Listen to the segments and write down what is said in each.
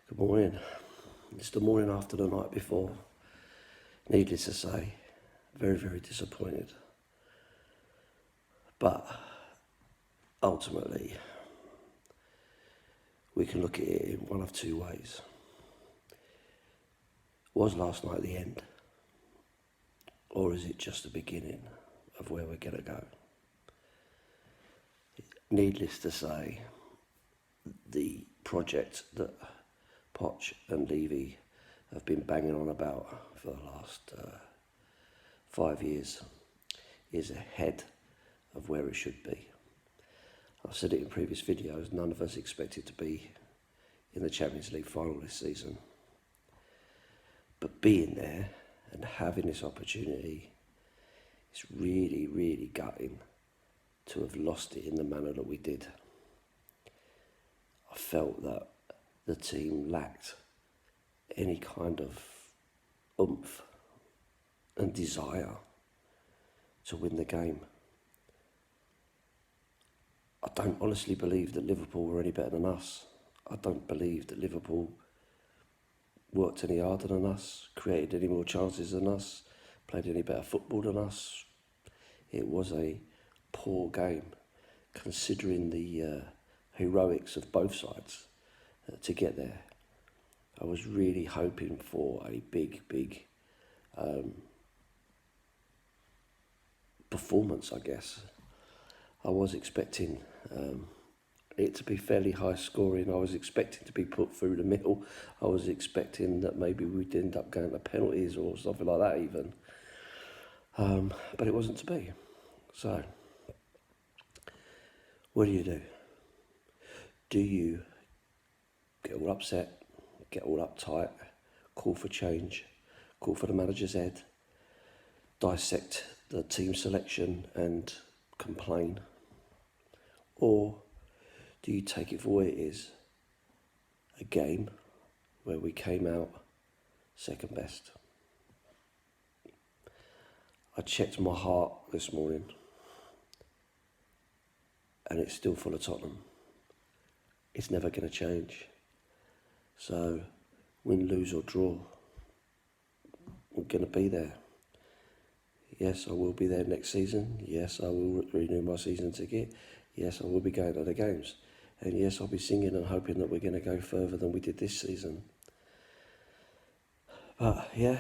Good morning. It's the morning after the night before. Needless to say, very, very disappointed. But ultimately, we can look at it in one of two ways. Was last night the end? Or is it just the beginning of where we're going to go? Needless to say, the project that Poch and Levy have been banging on about for the last 5 years is ahead of where it should be. I've said it in previous videos, none of us expected to be in the Champions League final this season. But being there and having this opportunity, it's really, really gutting to have lost it in the manner that we did. I felt that the team lacked any kind of oomph and desire to win the game. I don't honestly believe that Liverpool were any better than us. I don't believe that Liverpool worked any harder than us, created any more chances than us, played any better football than us. It was a poor game, considering the heroics of both sides to get there. I was really hoping for a big performance, I guess. I was expecting it to be fairly high scoring. I was expecting to be put through the middle. I was expecting that maybe we'd end up going to penalties or something like that even. But it wasn't to be. So, what do? Do you get all upset, get all uptight, call for change, call for the manager's head, dissect the team selection and complain? Or do you take it for what it is? A game where we came out second best. I checked my heart this morning and it's still full of Tottenham. It's never going to change. So, win, lose or draw, we're going to be there. Yes, I will be there next season. Yes, I will renew my season ticket. Yes, I will be going to the games. And yes, I'll be singing and hoping that we're going to go further than we did this season. But yeah,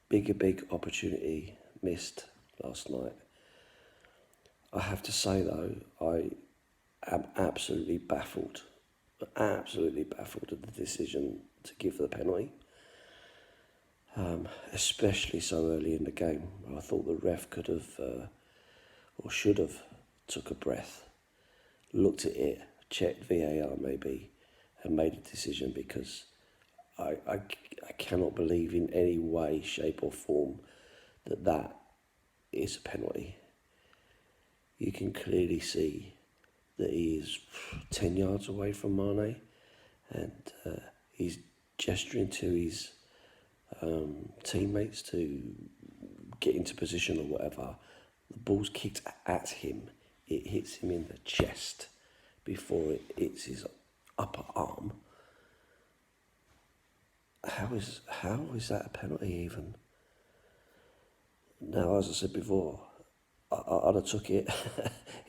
big opportunity missed last night. I have to say though, I am absolutely baffled at the decision to give the penalty. Especially so early in the game. I thought the ref could have, or should have, took a breath, looked at it, checked VAR maybe, and made a decision, because I cannot believe in any way, shape or form that is a penalty. You can clearly see that he is 10 yards away from Mane, and he's gesturing to his teammates to get into position or whatever. The ball's kicked at him. It hits him in the chest before it hits his upper arm. How is that a penalty even? Now, as I said before, I'd have took it.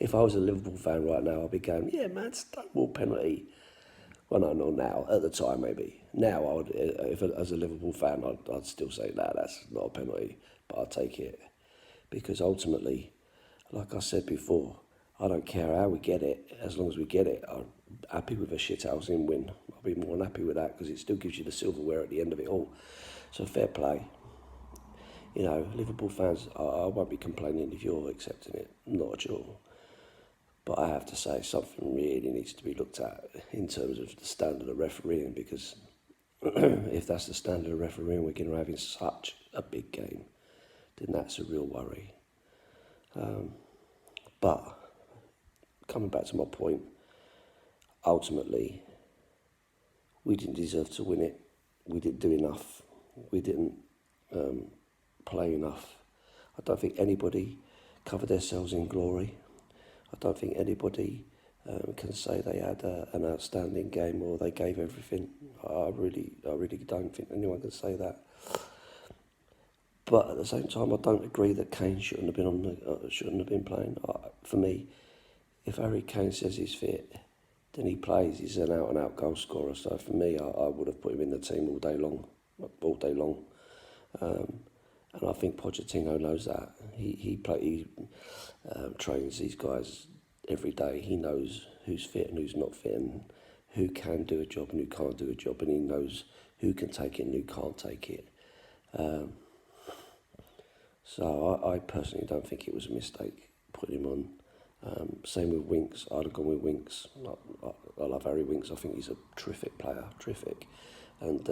If I was a Liverpool fan right now, I'd be going, yeah, man, Stonewall penalty. Well, no, not now. At the time, maybe. Now, I would, if as a Liverpool fan, I'd still say, nah, that's not a penalty. But I'll take it, because ultimately, like I said before, I don't care how we get it. As long as we get it, I'm happy with a shithousing win. I'll be more than happy with that, because it still gives you the silverware at the end of it all. So fair play. You know, Liverpool fans, I won't be complaining if you're accepting it. Not at all. But I have to say, something really needs to be looked at in terms of the standard of refereeing, because if that's the standard of refereeing we're going to have in such a big game, then that's a real worry. But coming back to my point, ultimately, we didn't deserve to win it. We didn't do enough. We didn't play enough. I don't think anybody covered themselves in glory. I don't think anybody can say they had an outstanding game or they gave everything. I really don't think anyone can say that. But at the same time, I don't agree that Kane shouldn't have been playing. For me, if Harry Kane says he's fit, then he plays. He's an out-and-out goal scorer. So for me, I would have put him in the team all day long. And I think Pochettino knows that. He trains these guys every day. He knows who's fit and who's not fit, and who can do a job and who can't do a job, and he knows who can take it and who can't take it. So I personally don't think it was a mistake putting him on. Same with Winks. I'd have gone with Winks. I love Harry Winks. I think he's a terrific player, and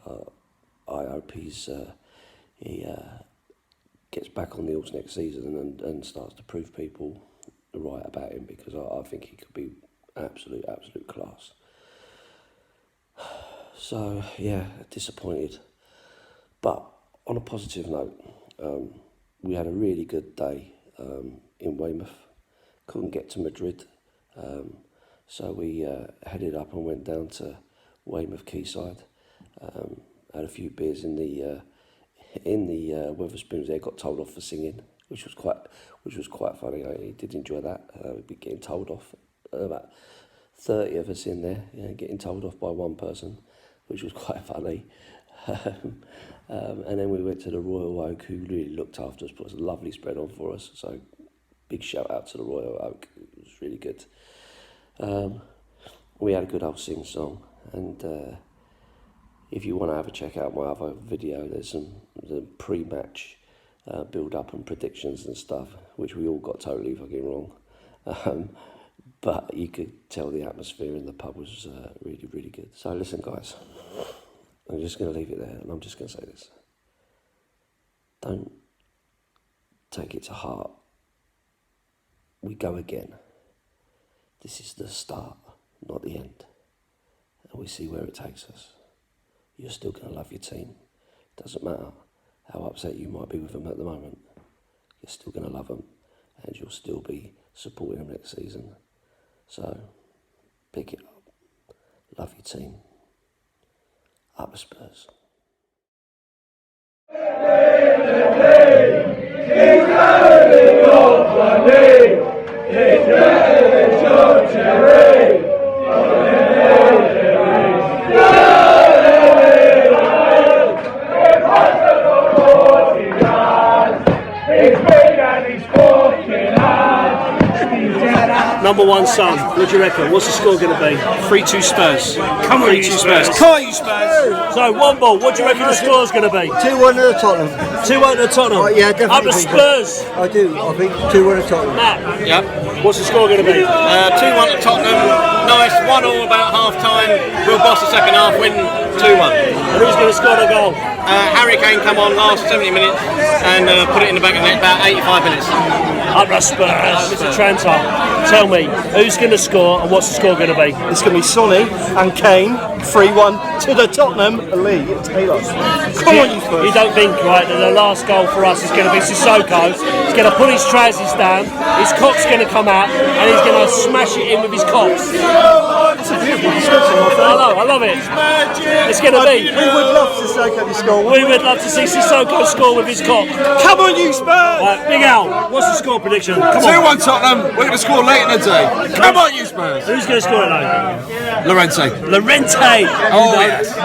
I hope he gets back on the horse next season and starts to prove people right about him, because I think he could be absolute class. So yeah, disappointed. But on a positive note, we had a really good day in Weymouth. Couldn't get to Madrid, so we headed up and went down to Weymouth Quayside. Had a few beers in the Wetherspoons there. Got told off for singing, which was quite funny. I did enjoy that. We'd be getting told off, about 30 of us in there, getting told off by one person, which was quite funny. And then we went to the Royal Oak, who really looked after us, put a lovely spread on for us. So big shout out to the Royal Oak. It was really good. We had a good old sing song, and if you want to have a check out my other video, there's the pre-match build up and predictions and stuff, which we all got totally fucking wrong. But you could tell the atmosphere in the pub was really good. So listen, guys, I'm just going to leave it there, and I'm just going to say this: don't take it to heart. We go again. This is the start, not the end, and we see where it takes us. You're still going to love your team. Doesn't matter how upset you might be with them at the moment. You're still going to love them, and you'll still be supporting them next season. So, pick it up. Love your team. Up the Spurs. Number one son, what do you reckon? What's the score going to be? 3-2 Spurs. Come on, you Spurs. Come on, you Spurs. So, one ball, what do you reckon the score's going to be? 2-1 to Tottenham. 2-1 to Tottenham? Yeah, definitely. Up the Spurs? I do. I think 2-1 to Tottenham. Matt? Yep. What's the score going to be? 2-1 to Tottenham. Nice. 1-1 about half time. We'll boss the second half, win 2-1. And who's going to score the goal? Harry Kane come on last 70 minutes and put it in the back of the net about 85 minutes. Up the Spurs. Mr. Tranter, tell me, who's going to score and what's the score going to be? It's going to be Sonny and Kane, 3-1 to the Tottenham Lee Taylor. Come on, you Spurs. You don't think, right, that the last goal for us is going to be Sissoko. He's going to put his trousers down, his cock's going to come out, and he's going to smash it in with his cocks. That's a beautiful description, my friend. I love it. It's going to be. We would love Sissoko to score. We would love to see Sissoko score with his cock. Come on, you Spurs. Right, Big Al, what's the score prediction? Come on. 2-1 Tottenham. We're going to score late in the day. Come on, you Spurs. Who's going to score it though? Lorente.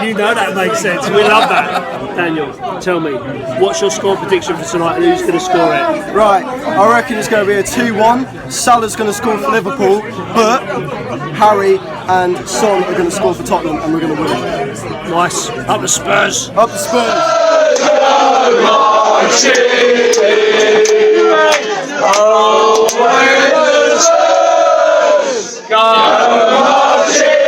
You know that makes sense. We love that. Daniel, tell me, what's your score prediction for tonight and who's going to score it? Right, I reckon it's going to be a 2-1. Salah's going to score for Liverpool, but Harry and Son are going to score for Tottenham, and we're going to win. Nice. Up the Spurs. Up the Spurs. Go marching!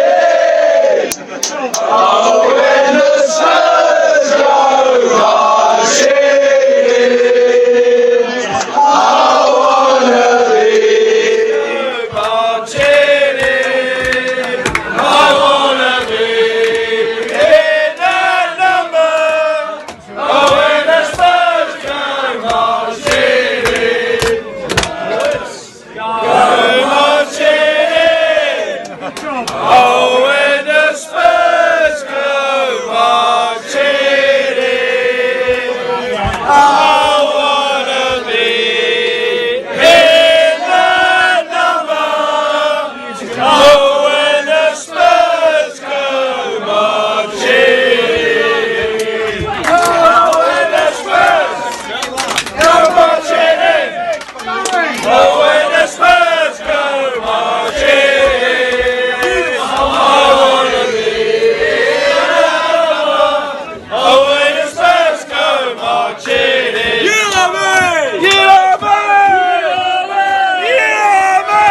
Oh, when the Spurs go marching in, I wanna be in the number. Oh, when the Spurs go marching in. Oh, when the Spurs go marching in. Oh, when the Spurs go marching in. I wanna be in the number. Oh, when the Spurs go marching in. You love me! You love me! You love me! You love me!